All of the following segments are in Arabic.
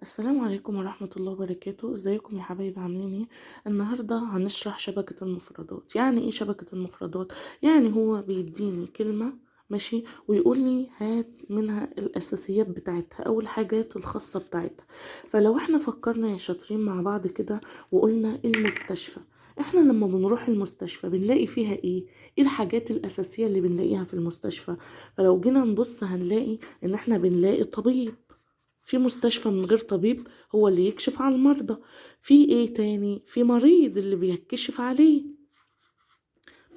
السلام عليكم ورحمة الله وبركاته. ازيكم يا حبايبي، عاملين ايه؟ النهاردة هنشرح شبكة المفردات. يعني ايه شبكة المفردات؟ يعني هو بيديني كلمة، ماشي، ويقول لي هات منها الاساسيات بتاعتها او الحاجات الخاصة بتاعتها. فلو احنا فكرنا يا شاطرين مع بعض كده وقلنا المستشفى، احنا لما بنروح المستشفى بنلاقي فيها ايه الحاجات الاساسية اللي بنلاقيها في المستشفى؟ فلو جينا نبص هنلاقي ان احنا بنلاقي طبيب. في مستشفى من غير طبيب هو اللي يكشف على المرضى. في ايه تاني؟ في مريض اللي بيكشف عليه،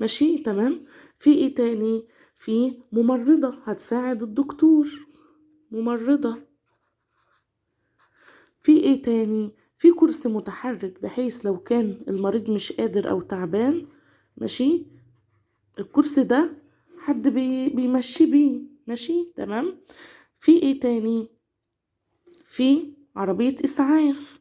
ماشي تمام. في ايه تاني؟ في ممرضة هتساعد الدكتور، ممرضة. في ايه تاني؟ في كرسي متحرك بحيث لو كان المريض مش قادر او تعبان، ماشي، الكرسي ده حد بيمشي بيه، ماشي تمام. في ايه تاني؟ في عربية اسعاف،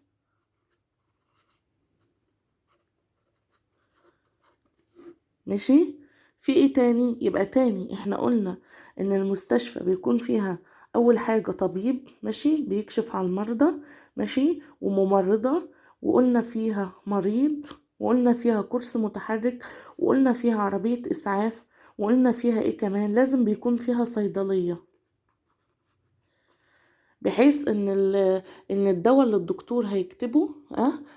ماشي. في ايه تاني؟ يبقى تاني احنا قلنا ان المستشفى بيكون فيها اول حاجة طبيب، ماشي، بيكشف على المرضى، ماشي، وممرضة، وقلنا فيها مريض، وقلنا فيها كرسي متحرك، وقلنا فيها عربية اسعاف، وقلنا فيها ايه كمان؟ لازم بيكون فيها صيدلية، بحيث ان الدواء اللي الدكتور هيكتبه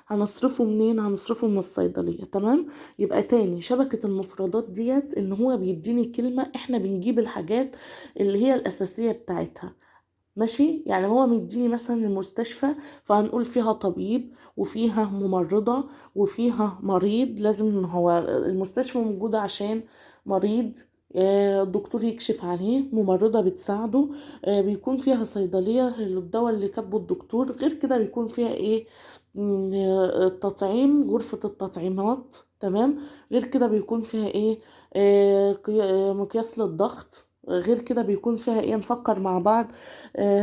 هنصرفه منين؟ هنصرفه من الصيدلية، تمام. يبقى تاني شبكة المفردات ديت ان هو بيديني كلمة، احنا بنجيب الحاجات اللي هي الاساسية بتاعتها، ماشي. يعني هو مديني مثلا المستشفى، فهنقول فيها طبيب وفيها ممرضة وفيها مريض. لازم هو المستشفى موجودة عشان مريض، الدكتور يكشف عليه، ممرضة بتساعده، بيكون فيها صيدلية للدواء اللي كاتبه الدكتور. غير كده بيكون فيها ايه؟ التطعيم، غرفة التطعيمات، تمام. غير كده بيكون فيها ايه؟ مقياس للضغط. غير كده بيكون فيها ايه؟ نفكر مع بعض.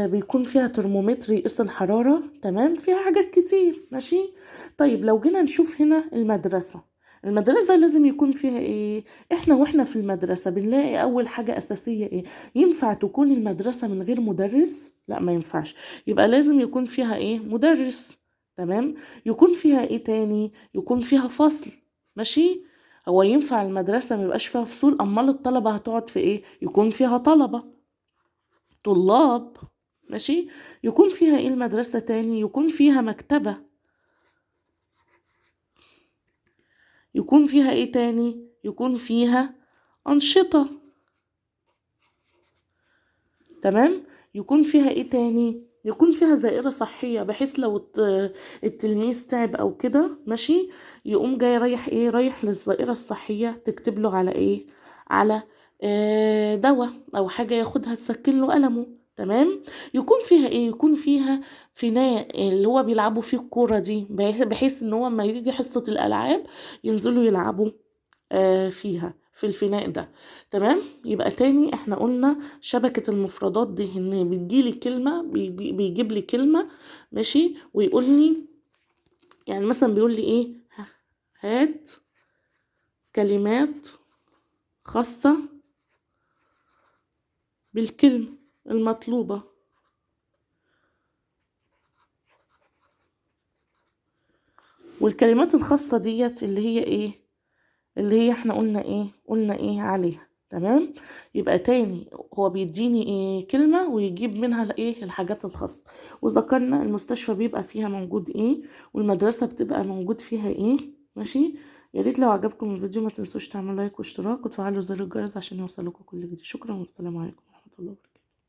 بيكون فيها ترمومتر يقيس الحرارة، تمام. فيها حاجات كتير، ماشي. طيب لو جينا نشوف هنا المدرسة، المدرسة لازم يكون فيها ايه؟ واحنا في المدرسة بنلاقي اول حاجة اساسية ايه؟ ينفع تكون المدرسة من غير مدرس؟ لا، ما ينفعش. يبقى لازم يكون فيها ايه؟ مدرس، تمام. يكون فيها ايه تاني؟ يكون فيها فصل، ماشي. هو ينفع المدرسة ما يبقاش فيها فصول؟ امال الطلبة هتقعد في ايه؟ يكون فيها طلاب، ماشي. يكون فيها ايه المدرسة تاني؟ يكون فيها مكتبة. يكون فيها ايه تاني؟ يكون فيها أنشطة، تمام. يكون فيها ايه تاني؟ يكون فيها زائرة صحية، بحيث لو التلميذ تعب او كده، ماشي، يقوم جاي رايح ايه؟ رايح للزائرة الصحية تكتب له على ايه؟ على دواء او حاجة ياخدها تسكن له ألمه، تمام. يكون فيها ايه؟ يكون فيها فناء اللي هو بيلعبوا فيه الكورة دي، بحيث ان هو لما يجي حصة الألعاب ينزلوا يلعبوا فيها في الفناء ده، تمام. يبقى تاني احنا قلنا شبكة المفردات دي ان بيجيلي كلمة، بيجيب لي كلمة، ماشي، ويقول لي، يعني مثلا بيقول لي ايه؟ هات كلمات خاصة بالكلمة المطلوبة. والكلمات الخاصة ديت اللي هي ايه؟ اللي هي احنا قلنا ايه عليها، تمام. يبقى تاني هو بيديني ايه؟ كلمة، ويجيب منها الايه؟ الحاجات الخاصة. وذكرنا المستشفى بيبقى فيها موجود ايه، والمدرسة بتبقى موجود فيها ايه، ماشي. يا ريت لو عجبكم الفيديو ما تنسوش تعملوا لايك واشتراك وتفعلوا زر الجرس عشان يوصلكم كل جديد. شكرا والسلام عليكم ورحمة الله وبركاته.